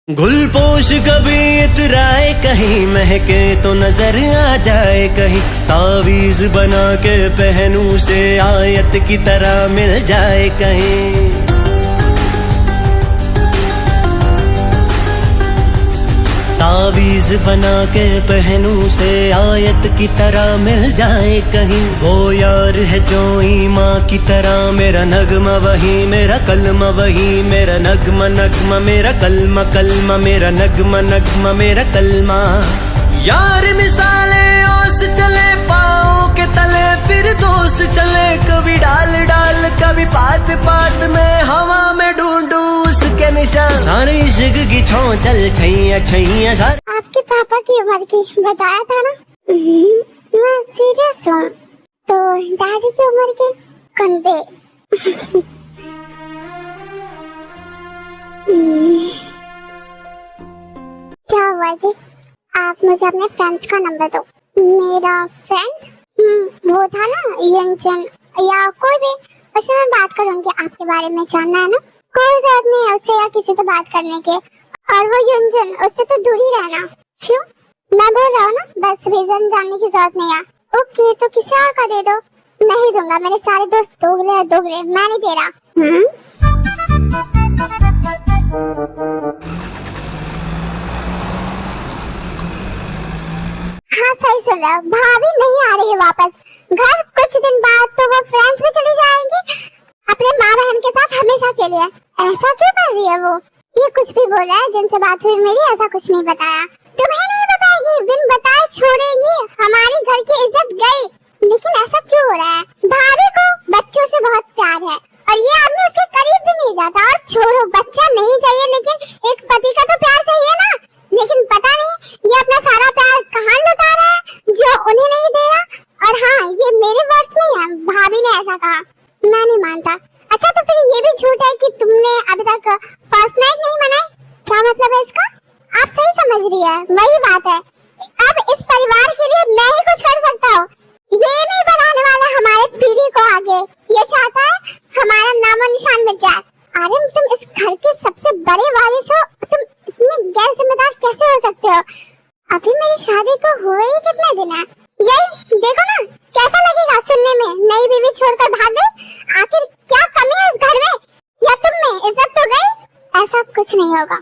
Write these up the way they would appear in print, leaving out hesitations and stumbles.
गुलपोश कभी इतराए कहीं महके तो नजर आ जाए कहीं तावीज बना के पहनूं से आयत की तरह मिल जाए कहीं तावीज बना के पहनूं से आयत की तरह मिल जाए कहीं वो यार है जो ईमां की तरह मेरा नगमा वही मेरा कलमा वही मेरा नगमा नगमा मेरा कलमा कलमा मेरा नगमा नगमा मेरा कलमा यार मिसाले ओस चले पाँव के तले फिर दोस्त चले कभी डाल डाल कभी पात पात में हवा में ढूंढूं उसके निशान सारे इश्क की छो चल छैया छैया सारे आपके पापा की उम्र की बताया था ना। मैं सीरियस हूँ। तो डैडी की उम्र के कंधे। क्या हुआ जी? आप मुझे अपने फ्रेंड्स का नंबर दो। मेरा फ्रेंड वो था ना यंगचन या कोई भी, उससे मैं बात करूंगी। आपके बारे में जानना है ना? कोई जरूरत नहीं है उससे या किसी से बात करने के। और वो युंजन उससे तो दूर ही रहना। क्यों? मैं बोल रहा हूँ ना, बस रीजन जानने की जरूरत नहीं है। ओके तो किसी और का दे दो। नहीं दूंगा, मेरे सारे दोस्त दोगले हैं दोगले, मैं नहीं दे रहा। हाँ सही सुन रहे हो, भाभी नहीं आ रही है वापस घर। कुछ दिन बाद तो वो फ्रेंड्स भी चली जाएंगी अपने माँ बहन के साथ हमेशा के लिए। ऐसा क्यों कर रही है वो? ये कुछ भी बोल रहा है, जिनसे बात हुई मेरी ऐसा कुछ नहीं बताया। तुम्हें नहीं बताएगी, बिन बताए छोड़ेगी। हमारी घर की इज्जत गई। लेकिन ऐसा क्यों हो रहा है? भाभी को बच्चों से बहुत प्यार है और ये आदमी उसके करीब भी नहीं जाता। और छोड़ो, बच्चा नहीं चाहिए लेकिन एक पति का तो प्यार चाहिए ना। लेकिन पता नहीं ये अपना सारा प्यार कहाँ लुटा रहा है जो उन्हें नहीं दे रहा। और हाँ, ये मेरे वर्ड्स नहीं है, भाभी ने ऐसा कहा, मैं नहीं मानता। अच्छा तो फिर ये भी झूठ है कि तुमने अभी तक फर्स्ट नाइट नहीं मनाई? क्या मतलब है इसका? आप सही समझ रही है, वही बात है। अब इस परिवार के लिए मैं ही कुछ कर सकता हूँ। ये नहीं बढ़ाने वाला हमारे पीढ़ी को आगे। ये चाहता है हमारा नामो निशान मिट जाए। आर्यन, तुम इस घर के सबसे बड़े वारिस हो, तुम इतने गैर जिम्मेदार कैसे हो सकते हो? अभी मेरी शादी को हुए ही कितने दिन है? ये देखो ना, कैसा लगेगा सुनने में नई बीवी छोड़कर भाग गई। आखिर क्या कमी है इस घर में या तुम में? इज्जत तो गई। ऐसा कुछ नहीं होगा।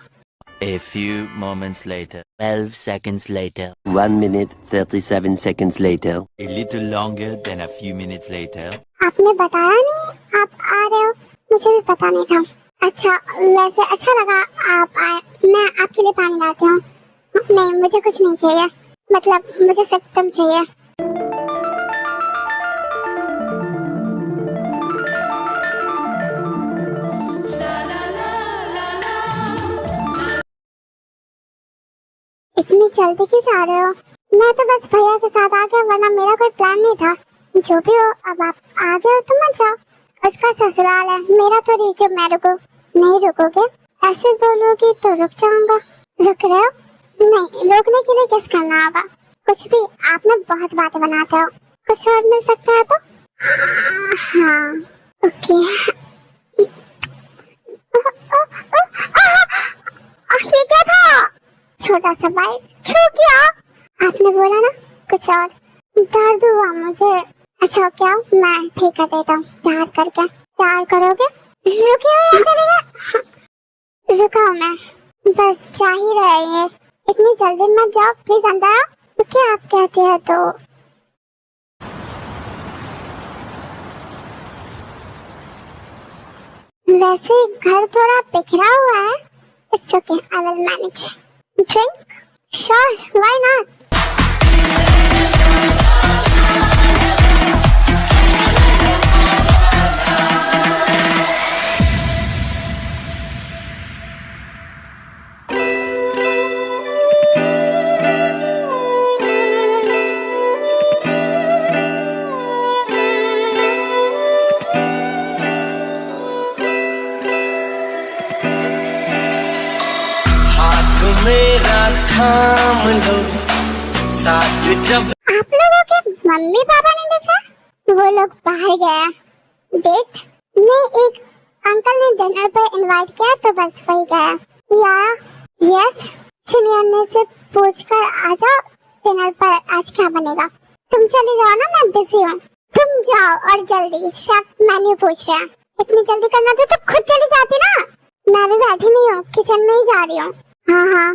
A few moments later. 12 seconds later. 1 minute 37 seconds later. A little longer than a few minutes later. आपने बताया नहीं आप आ रहे हो, मुझे भी पता नहीं था। अच्छा, वैसे अच्छा लगा आप आए। मैं आपके लिए पानी लाती हूँ। नहीं, मुझे कुछ नहीं चाहिए, मतलब मुझे सिर्फ तुम चाहिए। इतनी जल्दी क्यों जा रहे हो? मैं तो बस भैया के साथ आ गया, वरना मेरा कोई प्लान नहीं था। जो भी हो, अब आप आ गए हो तो मत जाओ। उसका ससुराल है, मेरा तो रीचो। मैं रुको? नहीं रुकोगे? ऐसे बोलोगे तो रुक जाऊंगा। रुक रहे हो? नहीं, रोकने के लिए किस करना होगा? कुछ भी, आप ना बहुत बातें बनाते हो। कुछ और मिल सकता है तो? हाँ ओके। ये क्या था? छोटा सा बाइट। क्यों किया? आपने बोला ना कुछ और। दर्द हुआ मुझे। अच्छा क्या? मैं ठीक कर देता हूँ प्यार करके। प्यार करोगे? रुके हो या चलेगा? रुका हूँ मैं, बस जा ही रहे ये। इतनी जल्दी मत जाओ प्लीज, अंदर आओ। क्या आप कहते हैं तो? वैसे घर थोड़ा बिखरा हुआ है। It's okay, I will manage. Drink? Sure, why not. मेरा थाम लो साथ जब। आप लोगों के मम्मी पापा नहीं दिख रहा? वो लोग बाहर गया। डेट? नहीं, एक अंकल ने डिनर पर इनवाइट किया तो बस वही गया। यस, सीनियर से पूछकर आ जाओ डिनर पर आज क्या बनेगा। तुम चले जाओ ना, मैं बिजी हूँ। तुम जाओ और जल्दी, शेफ मेन्यू पूछ रहे हैं। इतनी जल्दी करना तो खुद चली जाती ना। मैं भी बैठी नहीं हूँ, किचन में ही जा रही हूँ। हाँ हाँ।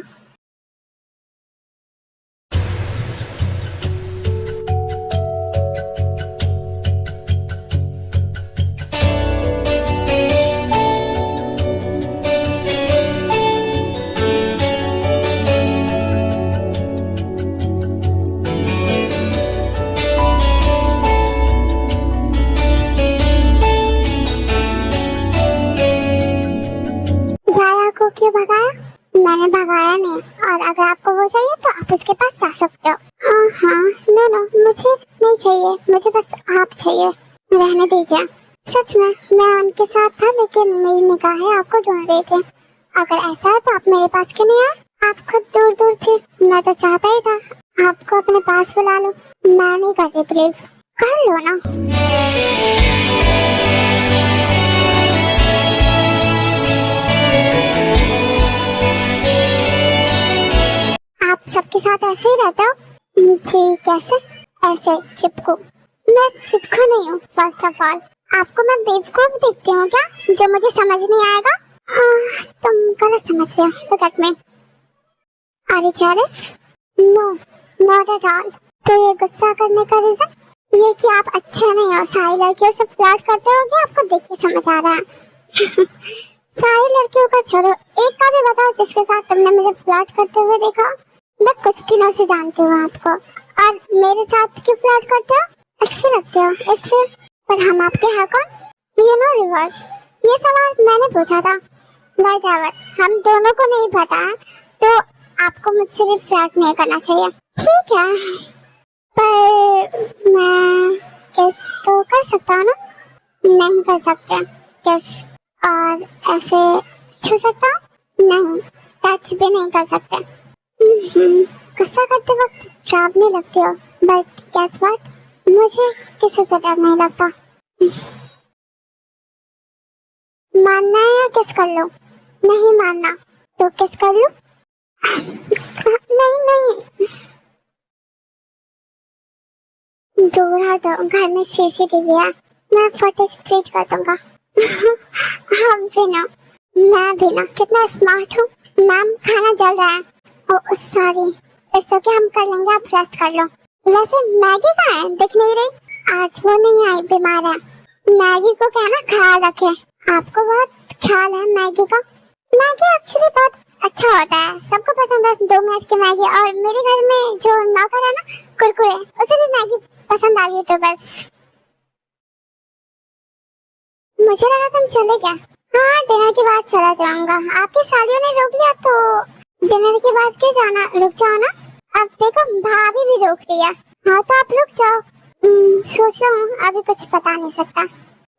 को क्यों भगाया? मैंने भगाया नहीं, और अगर आपको वो चाहिए तो आप उसके पास जा सकते हो। हाँ, नो, मुझे नहीं चाहिए, मुझे बस आप चाहिए। रहने दीजिए। सच में मैं उनके साथ था, लेकिन मेरी निगाहें आपको ढूंढ रही थी। अगर ऐसा है तो आप मेरे पास क्यों नहीं आए? आप खुद दूर दूर थे, मैं तो चाहता ही था आपको अपने पास बुला लूं। मैं नहीं कर रही, प्लीज कर लो ना। आप सबके साथ ऐसे ही रहते हो? जी कैसे? ऐसे चिपकू? मैं चिपकू नहीं हूँ। फर्स्ट ऑफ ऑल आपको मैं बेवकूफ दिखती हूँ क्या, जो मुझे समझ नहीं आएगा? तुम गलत समझ रहे हो। तो कट में are you jealous? No, not at all. तो ये गुस्सा करने का रीजन ये कि आप अच्छे नहीं हो, सारी लड़कियों से फ्लर्ट करते हो क्या? आपको देख के समझ आ रहा है। सारी लड़कियों का छोड़ो, एक का भी बताओ जिसके साथ तुमने मुझे फ्लर्ट करते हुए देखा। मैं कुछ दिनों से जानती हूँ आपको, और मेरे साथ क्यों फ्लर्ट करते हो? अच्छी लगते हो इसलिए। पर हम आपके हैं कौन? You know reverse. ये सवाल मैंने पूछा था। व्हाटएवर, हम दोनों को नहीं पता, तो आपको मुझसे भी फ्लर्ट नहीं करना चाहिए। ठीक है, पर मैं किस तो कर सकता हूँ ना? नहीं कर सकते किस? और ऐसे छू सकता हूँ? नहीं, टच भी नहीं कर सकते। गुस्सा करते वक्त डरावनी लगती हो, बट गेस व्हाट, मुझे किसी से डर नहीं लगता। मानना है या किस कर लो? नहीं मानना तो किस कर लो? नहीं, दूर हटो, घर में सीसीटीवी है, मैं फुटेज डिलीट कर दूंगा। हम भी ना, मैं भी ना, कितना स्मार्ट हूँ। मैम खाना जल रहा है। ओह सॉरी, इट्स ओके, हम कर लेंगे, आप रेस्ट कर लो। वैसे मैगी कहाँ है? दिख नहीं रही। आज वो नहीं आई, बीमार है। मैगी को कहना ख्याल रखे। आपको बहुत ख्याल है मैगी का। मैगी एक्चुअली बहुत अच्छा होता है, सबको पसंद है 2 मिनट की मैगी। और मेरे घर में जो नौकर है ना, कुरकुरे, उसे भी मैगी पसंद आ गई, तो बस। मुझे लगा तुम चले गए। हाँ, डिनर के बाद चला जाऊंगा। आपकी सालियों ने रोक लिया तो डिनर के बाद क्यों जाना? रुक जाओ ना। अब देखो भाभी भी रोक रही है। हाँ तो आप रुक जाओ। सोच रहा हूँ, अभी कुछ बता नहीं सकता।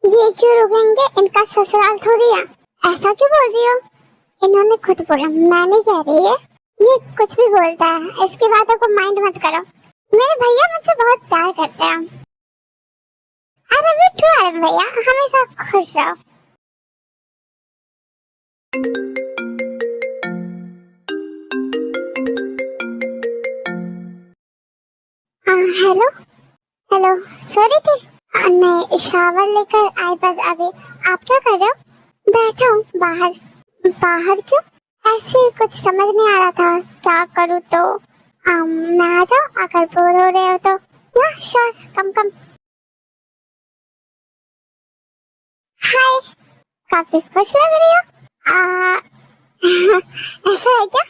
ये क्यों रुकेंगे? इनका ससुराल थोड़ी है। ऐसा क्यों बोल रही हो? इन्होंने खुद बोला, मैं नहीं कह रही है। ये कुछ भी बोलता है, इसकी बातों को माइंड मत करो। मेरे भैया मुझसे बहुत प्यार करते हैं। अरे बिट्टू, अरे भैया, हमेशा खुश रहो। हेलो, सॉरी थी। नहीं, शावर लेकर आई बस अभी। आप क्या कर रहे हो? बैठा हूँ बाहर। बाहर क्यों? ऐसे ही कुछ समझ नहीं आ रहा था क्या करूँ, तो मैं आ जाऊँ अगर बोर हो रहे हो तो। ना श्योर, कम। हाय, काफी खुश लग रही हो। ऐसा है क्या?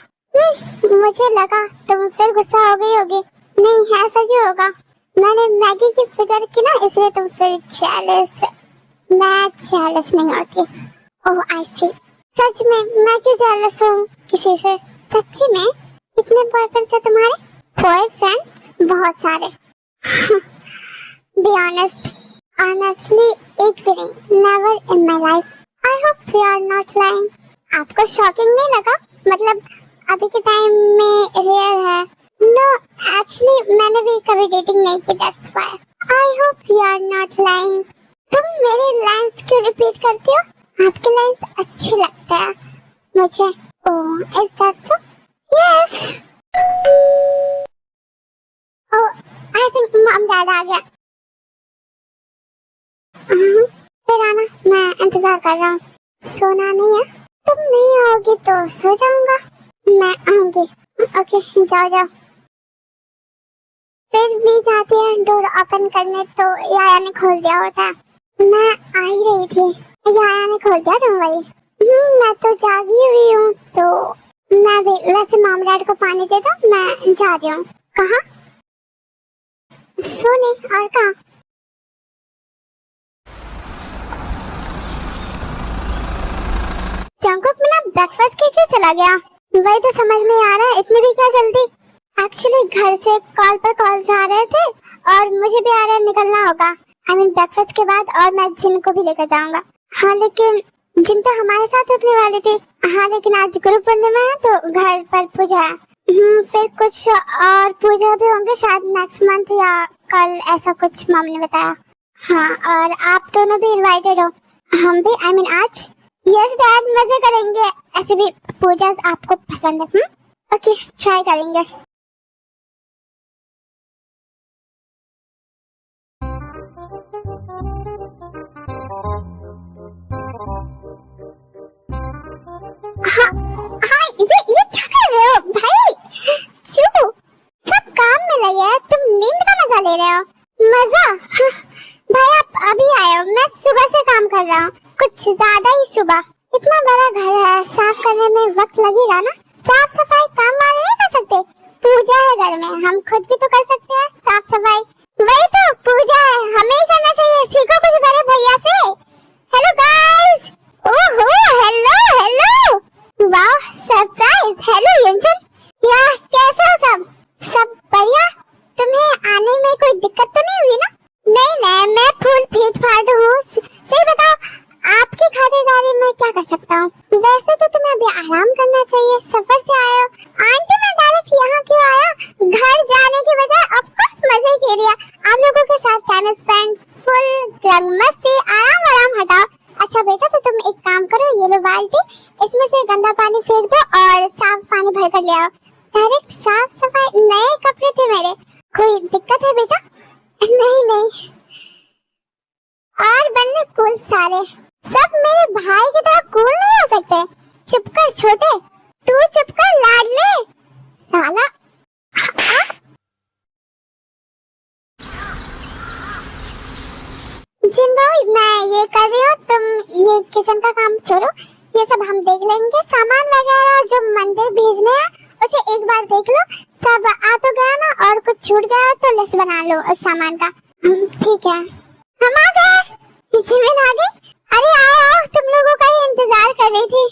मुझे लगा तुम फिर गुस्सा हो गई होगी। नहीं है, ऐसा क्यों होगा? मैंने मैगी की फिगर की ना, इसलिए तुम फिर जेलस। मैं जेलस नहीं होती। ओह आई सी। सच में मैं क्यों जेलस हूँ किसी से? सच्ची में? कितने बॉयफ्रेंड्स है तुम्हारे? बॉयफ्रेंड्स बहुत सारे। Be honest. ऑनेस्टली एक भी नहीं, never in my life. I hope you are not lying. आपको शॉकिंग नहीं लगा? मतलब अभी के टाइम में रेयर है। नो, एक्चुअली मैंने भी कभी डेटिंग नहीं की, that's why. I hope you are not lying. तुम मेरे लाइंस क्यों रिपीट करती हो? आपके लाइंस अच्छे लगते हैं मुझे। Oh, is that so? Yes. Oh, I think mom dad आ गया। फिर आना, मैं इंतजार कर रहा हूँ। सोना नहीं है? तुम नहीं आओगी तो सो जाऊंगा। मैं आऊंगी। ओके, जाओ जाओ। फिर भी जाती है डोर ओपन करने तो याया ने खोल दिया होता है। मैं आ ही रही थी, याया ने खोल दिया। डोंट वरी, मैं तो जागी हुई हूँ तो मैं भी। वैसे मॉम डैड को पानी दे दो, मैं जा रही हूँ। कहाँ? सोने। और कहाँ? जंगकुक बिना ब्रेकफास्ट के क्यों चला गया? वही तो समझ नहीं आ रहा है, इतनी भी क्या जल्दी? एक्चुअली घर से कॉल पर कॉल्स आ रहे थे और मुझे भी आ रहा निकलना होगा। I mean ब्रेकफास्ट के बाद, और मैं जिन को भी लेकर जाऊंगा। हाँ लेकिन जिन तो हमारे साथ रुकने वाली थी। हाँ लेकिन आज गुरु पूर्णिमा है तो घर पर पूजा है। फिर कुछ और पूजा भी होंगे शायद नेक्स्ट मंथ या कल, ऐसा कुछ मम्मी ने बताया। हाँ, और आप दोनों भी इनवाइटेड हो। हम भी, I mean आज। यस डैड, मजे करेंगे। ऐसे भी पूजा आपको पसंद है? ओके, ट्राई करेंगे। हाँ, ये क्या कर रहे हो भाई? चुप, सब काम में लगे हैं, तुम नींद का मजा ले रहे हो। मजा? हाँ, भाई आप अभी आए हो, मैं सुबह से काम कर रहा हूँ, कुछ ज्यादा ही सुबह। इतना बड़ा घर है, साफ करने में वक्त लगेगा ना। साफ सफाई काम वाले नहीं कर सकते? पूजा है घर में, हम खुद भी तो कर सकते हैं साफ सफाई। वही तो पूजा है, हमें ही करना चाहिए। सीखो कुछ बड़े भैया से। Hello guys. ओहो, हेलो हेलो, वाह सरप्राइज। हेलो यंजन, या कैसे हो सब? सब बढ़िया? तुम्हें आने में कोई दिक्कत तो नहीं हुई ना? नहीं, मैं फुल फिट फाट हूँ। सही बताओ, आपकी खातिरदारी में क्या कर सकता हूँ? वैसे तो तुम्हें अभी आराम करना चाहिए, सफर से आए हो। आंटी मैं डायरेक्ट यहाँ क्यों आया? घर जाने की बजाय ऑफ कोर्स मजे के लिए आप लोगों के साथ टाइम स्पेंड, फुल रंग मस्ती, आराम हटाओ। अच्छा बेटा, तो तुम एक काम करो, ये लो बाल्टी, इसमें से गंदा पानी फेंक दो और साफ पानी भर कर ले आओ। डायरेक्ट साफ सफाई। नए कपड़े थे मेरे, कोई दिक्कत है बेटा? नहीं। और बनने कूल सारे, सब मेरे भाई की तरह कूल नहीं हो सकते। चुप कर छोटे, तू चुप कर लाडले साला। जिन भाई, मैं ये कर रही हूँ, तुम ये किचन का काम छोड़ो, ये सब हम देख लेंगे। सामान वगैरह जो मंदिर भेजने हैं उसे एक बार देख लो। सब आ तो गया ना, और कुछ छूट गया तो लिस्ट बना लो उस सामान का। ठीक है, हम आ गए। जिमिन आ गई? अरे आओ, तुम लोगों का ही इंतजार कर रही थी।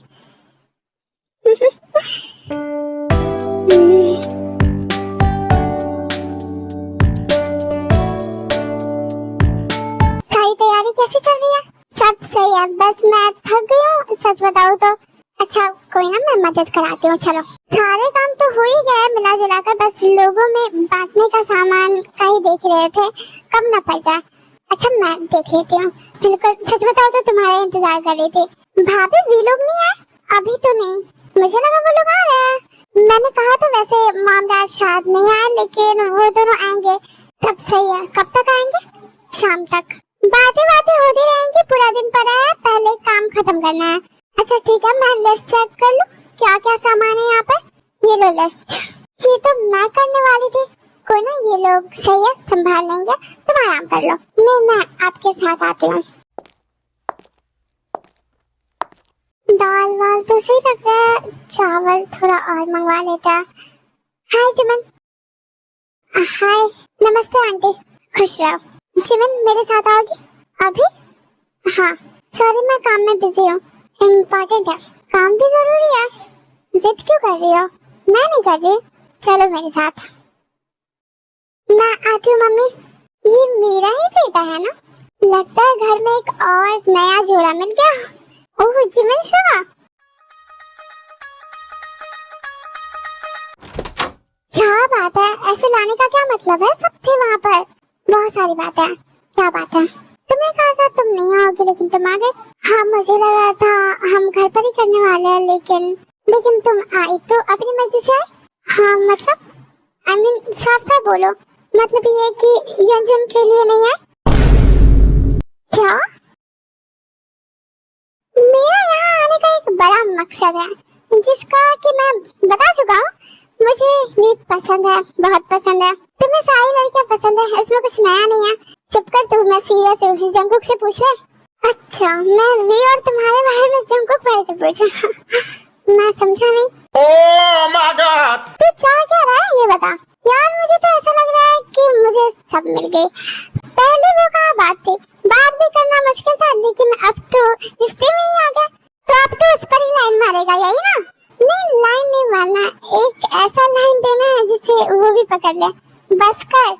सारी तैयारी कैसी चल रही है? सब सही है, बस मैं थक गई हूँ सच बताऊँ तो। अच्छा कोई ना, मैं मदद कराती हूँ। चलो, सारे काम तो हो ही गए मिला जुला कर, बस लोगों में बांटने का सामान का ही देख रहे थे, कब न पड़ जाए। अच्छा मैं देख लेती हूँ। बिल्कुल, सच बताओ तो तुम्हारा इंतजार कर रही थी। भाभी वी लोग नहीं आए? अभी तो नहीं, मुझे लगा वो लोग आ रहे हैं। मैंने कहा तो वैसे मॉम डैड शायद नहीं आए, लेकिन वो दोनों आएंगे तब सही है। कब तक आएंगे? शाम तक। बातें होती रहेंगी, पूरा दिन पड़ा है, पहले काम खत्म करना है। अच्छा ठीक है, मैं लिस्ट चेक कर लूं क्या क्या सामान है यहाँ पर। ये लो लिस्ट। ये तो मैं करने वाली थी। कोई ना, ये लोग सही है, संभाल लेंगे, तुम आराम कर लो। मैं आपके साथ आती हूँ। दाल वाल तो सही लग रहा है, चावल थोड़ा और मंगवा लेते हैं। हाय जिमन। हाय, नमस्ते आंटी, खुश रहो। जिमन मेरे साथ आओगी अभी? हाँ सॉरी, मैं काम में बिजी हूँ, इम्पोर्टेंट है। काम भी जरूरी है, जिद क्यों कर रही हो? मैं नहीं कर रही, चलो मेरे साथ। मैं आती हूँ मम्मी। ये मेरा ही बेटा है ना? लगता है घर में एक और नया जोड़ा मिल गया। ओह जिमन शिवा, क्या बात है? ऐसे लाने का क्या मतलब है? सब थे वहाँ पर, बहुत सारी बातें हैं। क्या बात है? तुमने कहा था तुम नहीं आओगे लेकिन तुम आ गए। हाँ मुझे लगा था हम घर पर ही करने वाले हैं, लेकिन लेकिन तुम आई तो अपनी मर्जी से आई। हाँ मतलब I mean, साफ साफ बोलो, मतलब ये कि यंजन के लिए नहीं आई। क्या? मेरा यहाँ आने का एक बड़ा मकसद है, जिसका कि मैं बता चुका हूँ। मुझे भी पसंद है, बहुत पसंद है। तुम्हें सारी लड़कियाँ पसंद है, इसमें कुछ नया नहीं है। चुप कर तू, मैं सीरियस हूँ, जंगकुक से पूछ ले। अच्छा, मैं भी और तुम्हारे बारे में जंगकुक भाई से पूछा। मैं समझा नहीं। Oh my God! तू चाह क्या रहा है ये बता। यार मुझे तो ऐसा लग रहा है कि मुझे सब मिल गई। पहले वो कहाँ बात थी, बात भी करना मुश्किल था, लेकिन अब तो रिश्ते में ही आ गया। तो अब तो उस पर ही लाइन मारेगा, यही ना? नहीं, लाइन नहीं मारना, एक ऐसा लाइन देना है जिसे वो भी पकड़ ले। बस कर,